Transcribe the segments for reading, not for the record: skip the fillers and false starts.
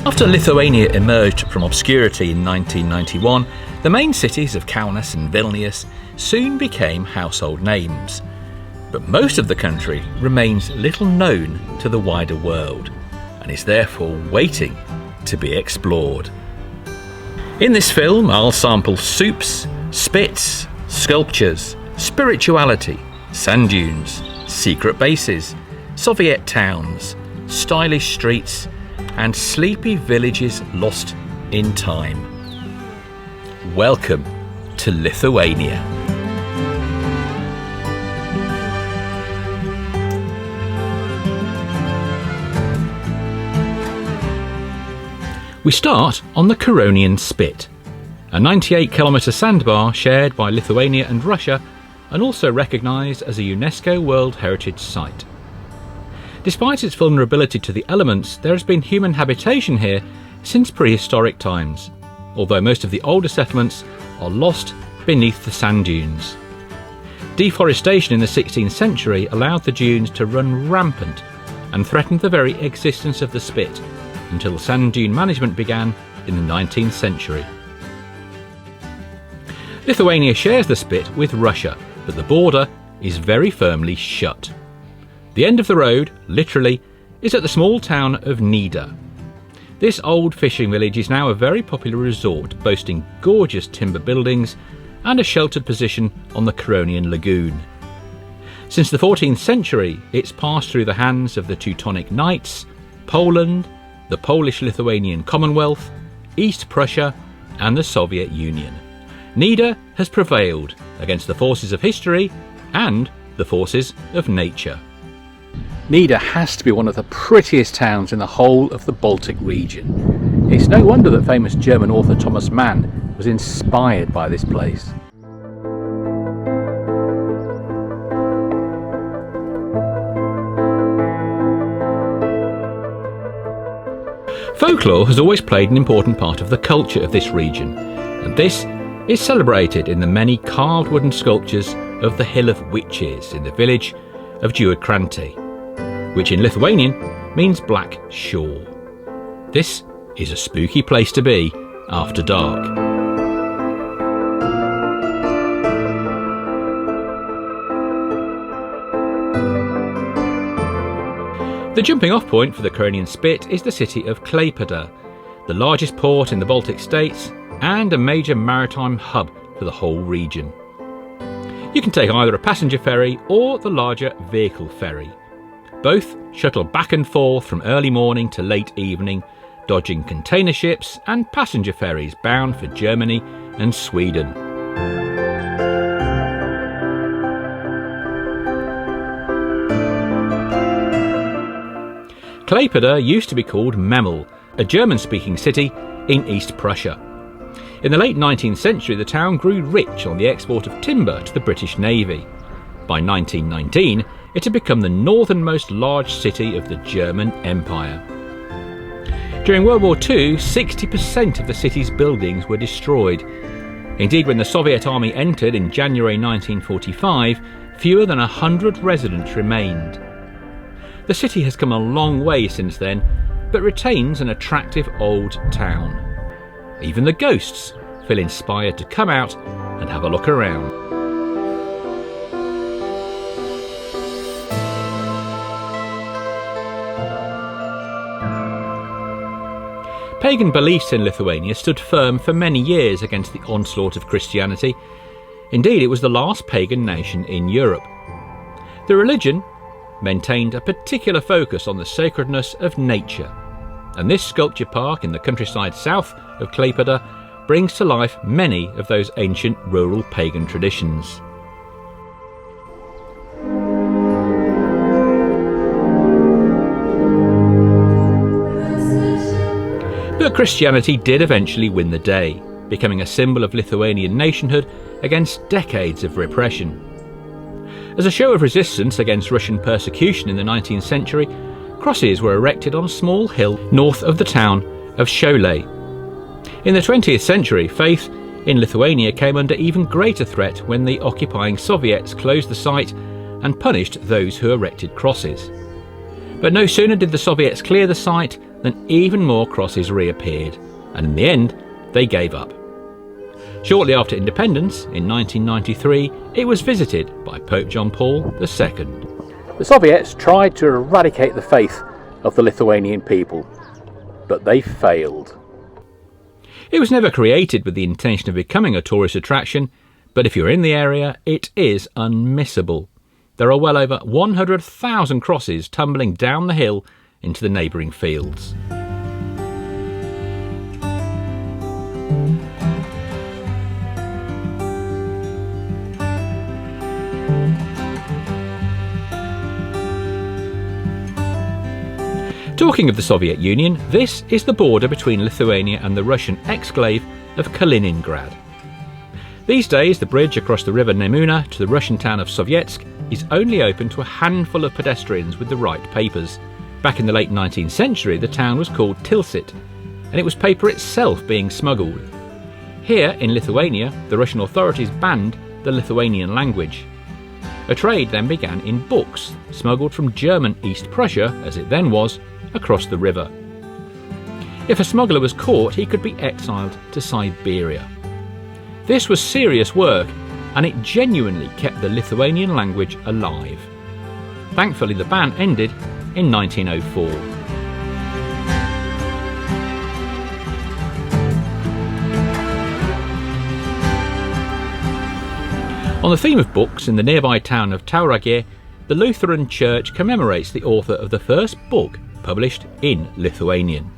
After Lithuania emerged from obscurity in 1991, the main cities of Kaunas and Vilnius soon became household names. But most of the country remains little known to the wider world and is therefore waiting to be explored. In this film, I'll sample soups, spits, sculptures, spirituality, sand dunes, secret bases, Soviet towns, stylish streets, and sleepy villages lost in time. Welcome to Lithuania. We start on the Curonian Spit, a 98-kilometre sandbar shared by Lithuania and Russia and also recognised as a UNESCO World Heritage Site. Despite its vulnerability to the elements, there has been human habitation here since prehistoric times, although most of the older settlements are lost beneath the sand dunes. Deforestation in the 16th century allowed the dunes to run rampant and threatened the very existence of the spit until sand dune management began in the 19th century. Lithuania shares the spit with Russia, but the border is very firmly shut. The end of the road, literally, is at the small town of Nida. This old fishing village is now a very popular resort, boasting gorgeous timber buildings and a sheltered position on the Curonian Lagoon. Since the 14th century, it's passed through the hands of the Teutonic Knights, Poland, the Polish-Lithuanian Commonwealth, East Prussia, and the Soviet Union. Nida has prevailed against the forces of history and the forces of nature. Nida has to be one of the prettiest towns in the whole of the Baltic region. It's no wonder that famous German author Thomas Mann was inspired by this place. Folklore has always played an important part of the culture of this region, and this is celebrated in the many carved wooden sculptures of the Hill of Witches in the village of Elektrėnai, which in Lithuanian means black shore. This is a spooky place to be after dark. The jumping off point for the Curonian Spit is the city of Klaipeda, the largest port in the Baltic States and a major maritime hub for the whole region. You can take either a passenger ferry or the larger vehicle ferry. Both shuttle back and forth from early morning to late evening, dodging container ships and passenger ferries bound for Germany and Sweden. Klaipeda used to be called Memel, a German-speaking city in East Prussia. In the late 19th century, the town grew rich on the export of timber to the British Navy. By 1919, it had become the northernmost large city of the German Empire. During World War II, 60% of the city's buildings were destroyed. Indeed, when the Soviet army entered in January 1945, fewer than 100 residents remained. The city has come a long way since then, but retains an attractive old town. Even the ghosts feel inspired to come out and have a look around. Pagan beliefs in Lithuania stood firm for many years against the onslaught of Christianity. Indeed, it was the last pagan nation in Europe. The religion maintained a particular focus on the sacredness of nature, and this sculpture park in the countryside south of Klaipeda brings to life many of those ancient rural pagan traditions. But Christianity did eventually win the day, becoming a symbol of Lithuanian nationhood against decades of repression. As a show of resistance against Russian persecution in the 19th century, crosses were erected on a small hill north of the town of Šiauliai. In the 20th century, faith in Lithuania came under even greater threat when the occupying Soviets closed the site and punished those who erected crosses. But no sooner did the Soviets clear the site then even more crosses reappeared, and in the end they gave up. Shortly after independence, in 1993, it was visited by Pope John Paul II. The Soviets tried to eradicate the faith of the Lithuanian people, but they failed. It was never created with the intention of becoming a tourist attraction, but if you're in the area, it is unmissable. There are well over 100,000 crosses tumbling down the hill into the neighbouring fields. Talking of the Soviet Union, this is the border between Lithuania and the Russian exclave of Kaliningrad. These days, the bridge across the river Nemuna to the Russian town of Sovietsk is only open to a handful of pedestrians with the right papers. Back in the late 19th century, the town was called Tilsit, and it was paper itself being smuggled. Here in Lithuania, the Russian authorities banned the Lithuanian language. A trade then began in books, smuggled from German East Prussia, as it then was, across the river. If a smuggler was caught, he could be exiled to Siberia. This was serious work, and it genuinely kept the Lithuanian language alive. Thankfully, the ban ended in 1904. On the theme of books, in the nearby town of Tauragė, the Lutheran Church commemorates the author of the first book published in Lithuanian.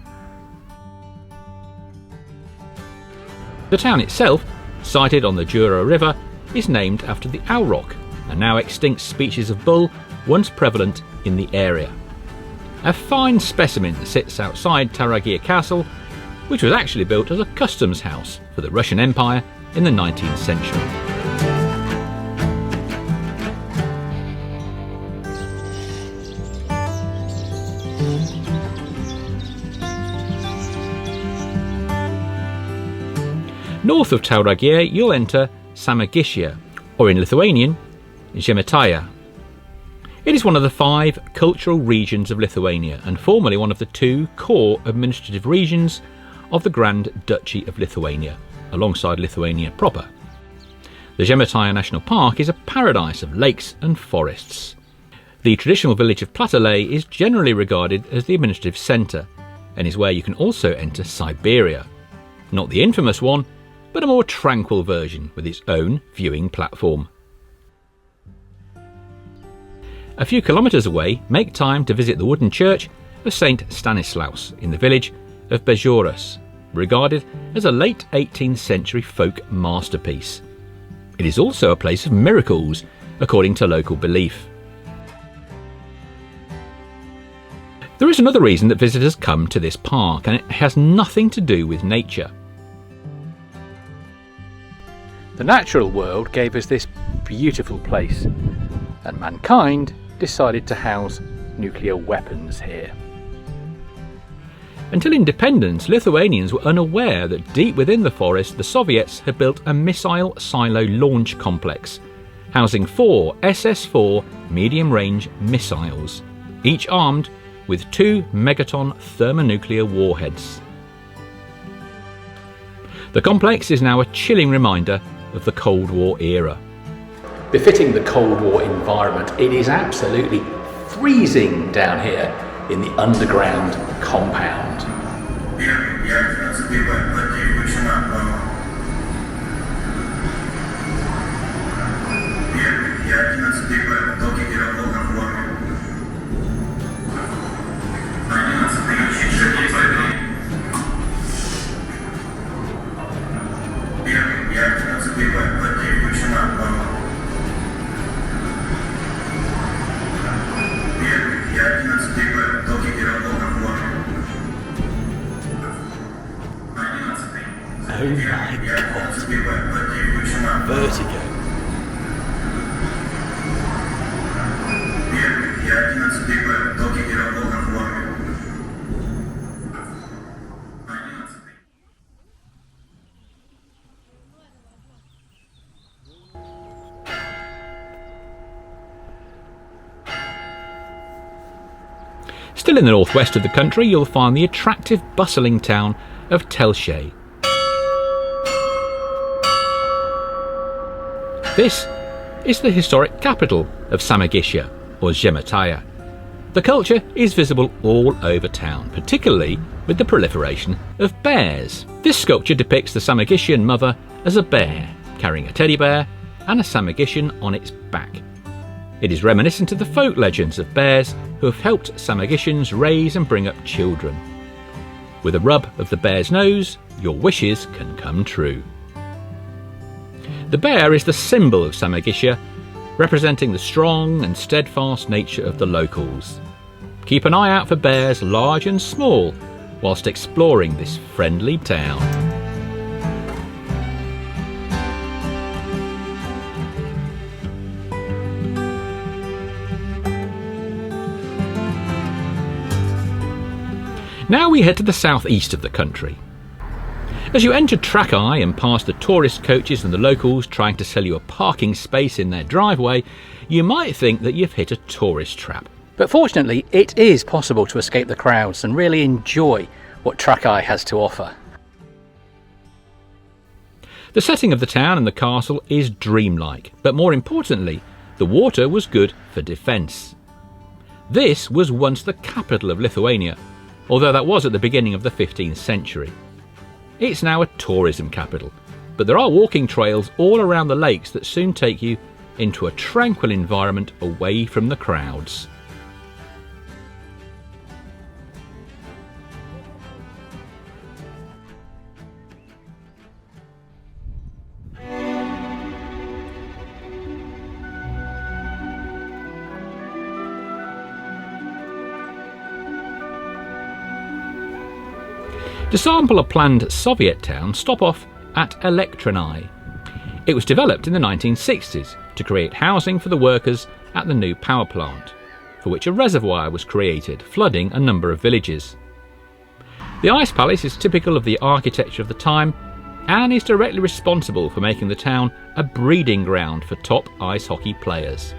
The town itself, sited on the Jura River, is named after the auroch, a now extinct species of bull once prevalent in the area. A fine specimen sits outside Tauragė Castle, which was actually built as a customs house for the Russian Empire in the 19th century. North of Tauragė, you'll enter Samogitia, or in Lithuanian, Žemaitija. It is one of the 5 cultural regions of Lithuania and formerly one of the 2 core administrative regions of the Grand Duchy of Lithuania, alongside Lithuania proper. The Žemaitija National Park is a paradise of lakes and forests. The traditional village of Platale is generally regarded as the administrative centre and is where you can also enter Siberia. Not the infamous one, but a more tranquil version with its own viewing platform. A few kilometres away, make time to visit the wooden church of St Stanislaus in the village of Bežoras, regarded as a late 18th century folk masterpiece. It is also a place of miracles, according to local belief. There is another reason that visitors come to this park, and it has nothing to do with nature. The natural world gave us this beautiful place, and mankind decided to house nuclear weapons here. Until independence, Lithuanians were unaware that deep within the forest the Soviets had built a missile silo launch complex, housing 4 SS-4 medium-range missiles, each armed with 2 megaton thermonuclear warheads. The complex is now a chilling reminder of the Cold War era. Befitting the Cold War environment, it is absolutely freezing down here in the underground compound. Oh my God. Vertigo. Still in the northwest of the country, you'll find the attractive, bustling town of Telšiai. This is the historic capital of Samogitia, or Žemaitija. The culture is visible all over town, particularly with the proliferation of bears. This sculpture depicts the Samogitian mother as a bear, carrying a teddy bear and a Samogitian on its back. It is reminiscent of the folk legends of bears who have helped Samogitians raise and bring up children. With a rub of the bear's nose, your wishes can come true. The bear is the symbol of Samogitia, representing the strong and steadfast nature of the locals. Keep an eye out for bears large and small whilst exploring this friendly town. Now we head to the southeast of the country. As you enter Trakai and past the tourist coaches and the locals trying to sell you a parking space in their driveway, you might think that you've hit a tourist trap. But fortunately, it is possible to escape the crowds and really enjoy what Trakai has to offer. The setting of the town and the castle is dreamlike, but more importantly, the water was good for defence. This was once the capital of Lithuania, although that was at the beginning of the 15th century. It's now a tourism capital, but there are walking trails all around the lakes that soon take you into a tranquil environment away from the crowds. To sample a planned Soviet town, stop off at Elektrėnai. It was developed in the 1960s to create housing for the workers at the new power plant, for which a reservoir was created, flooding a number of villages. The ice palace is typical of the architecture of the time and is directly responsible for making the town a breeding ground for top ice hockey players.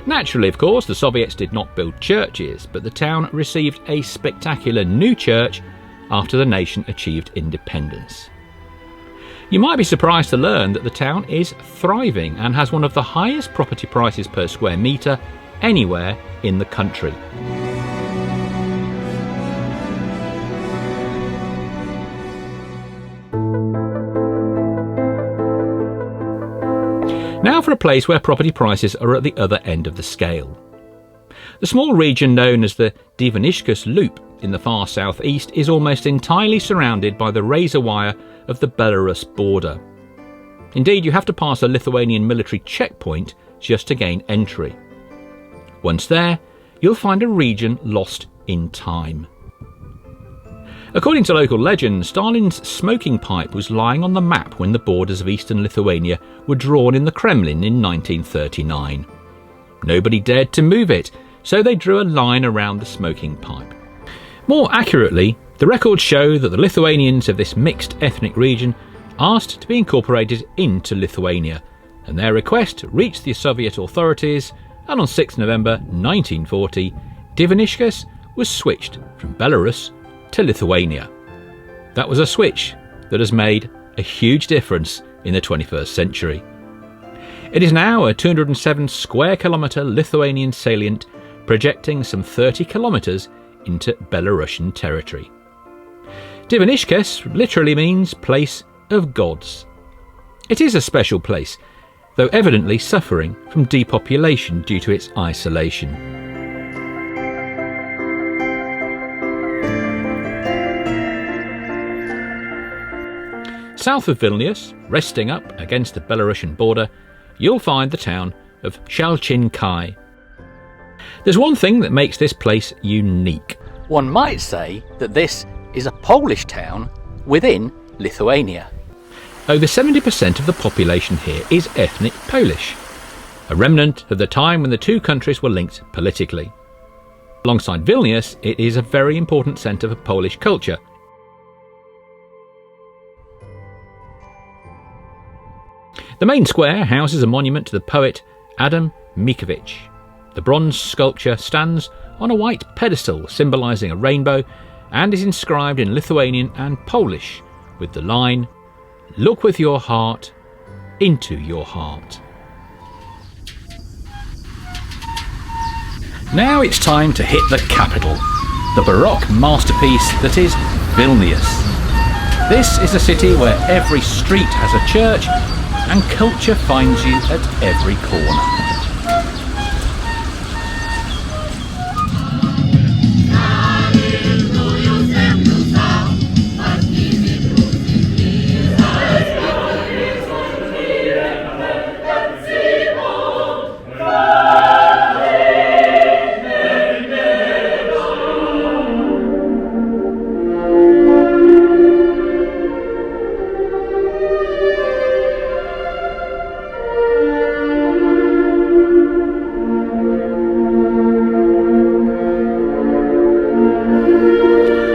Naturally, of course, the Soviets did not build churches, but the town received a spectacular new church after the nation achieved independence. You might be surprised to learn that the town is thriving and has one of the highest property prices per square metre anywhere in the country. Now for a place where property prices are at the other end of the scale. The small region known as the Dieveniškės loop in the far southeast is almost entirely surrounded by the razor wire of the Belarus border. Indeed, you have to pass a Lithuanian military checkpoint just to gain entry. Once there, you'll find a region lost in time. According to local legend, Stalin's smoking pipe was lying on the map when the borders of eastern Lithuania were drawn in the Kremlin in 1939. Nobody dared to move it, so they drew a line around the smoking pipe. More accurately, the records show that the Lithuanians of this mixed ethnic region asked to be incorporated into Lithuania, and their request reached the Soviet authorities, and on 6 November 1940, Dieveniškės was switched from Belarus to Lithuania. That was a switch that has made a huge difference in the 21st century. It is now a 207 square kilometre Lithuanian salient projecting some 30 kilometres into Belarusian territory. Dieveniškės literally means place of gods. It is a special place, though evidently suffering from depopulation due to its isolation. South of Vilnius, resting up against the Belarusian border, you'll find the town of Telšiai. There's one thing that makes this place unique. One might say that this is a Polish town within Lithuania. Over 70% of the population here is ethnic Polish, a remnant of the time when the two countries were linked politically. Alongside Vilnius, it is a very important centre for Polish culture. The main square houses a monument to the poet Adam Mickiewicz. The bronze sculpture stands on a white pedestal symbolising a rainbow and is inscribed in Lithuanian and Polish with the line, "Look with your heart into your heart." Now it's time to hit the capital, the Baroque masterpiece that is Vilnius. This is a city where every street has a church and culture finds you at every corner.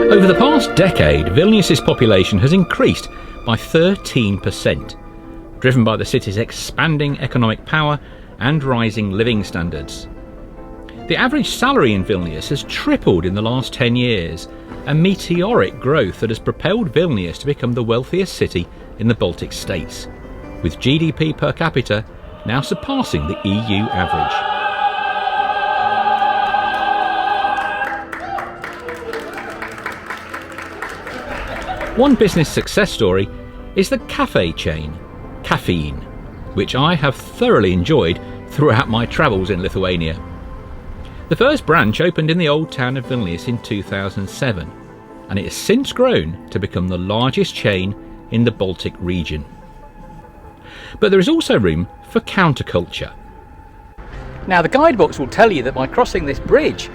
Over the past decade, Vilnius's population has increased by 13%, driven by the city's expanding economic power and rising living standards. The average salary in Vilnius has tripled in the last 10 years, a meteoric growth that has propelled Vilnius to become the wealthiest city in the Baltic States, with GDP per capita now surpassing the EU average. One business success story is the cafe chain, Caffeine, which I have thoroughly enjoyed throughout my travels in Lithuania. The first branch opened in the old town of Vilnius in 2007, and it has since grown to become the largest chain in the Baltic region. But there is also room for counterculture. Now, the guidebooks will tell you that by crossing this bridge,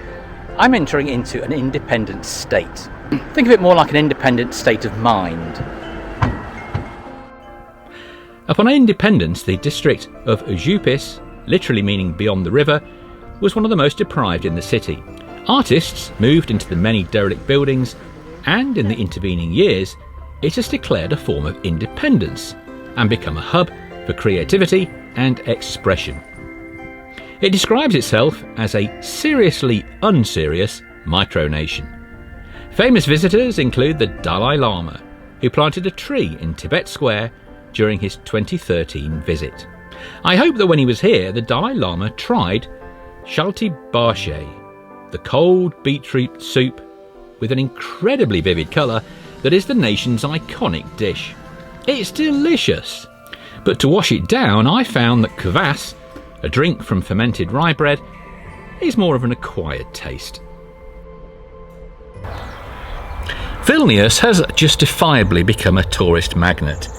I'm entering into an independent state. Think of it more like an independent state of mind. Upon independence, the district of Užupis, literally meaning beyond the river, was one of the most deprived in the city. Artists moved into the many derelict buildings, and in the intervening years, it has declared a form of independence and become a hub for creativity and expression. It describes itself as a seriously unserious micronation. Famous visitors include the Dalai Lama, who planted a tree in Tibet Square during his 2013 visit. I hope that when he was here, the Dalai Lama tried shalti barshe, the cold beetroot soup with an incredibly vivid colour that is the nation's iconic dish. It's delicious, but to wash it down, I found that kvass, a drink from fermented rye bread, is more of an acquired taste. Vilnius has justifiably become a tourist magnet.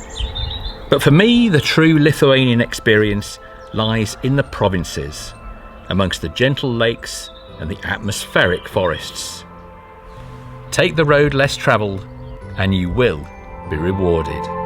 But for me, the true Lithuanian experience lies in the provinces, amongst the gentle lakes and the atmospheric forests. Take the road less travelled, and you will be rewarded.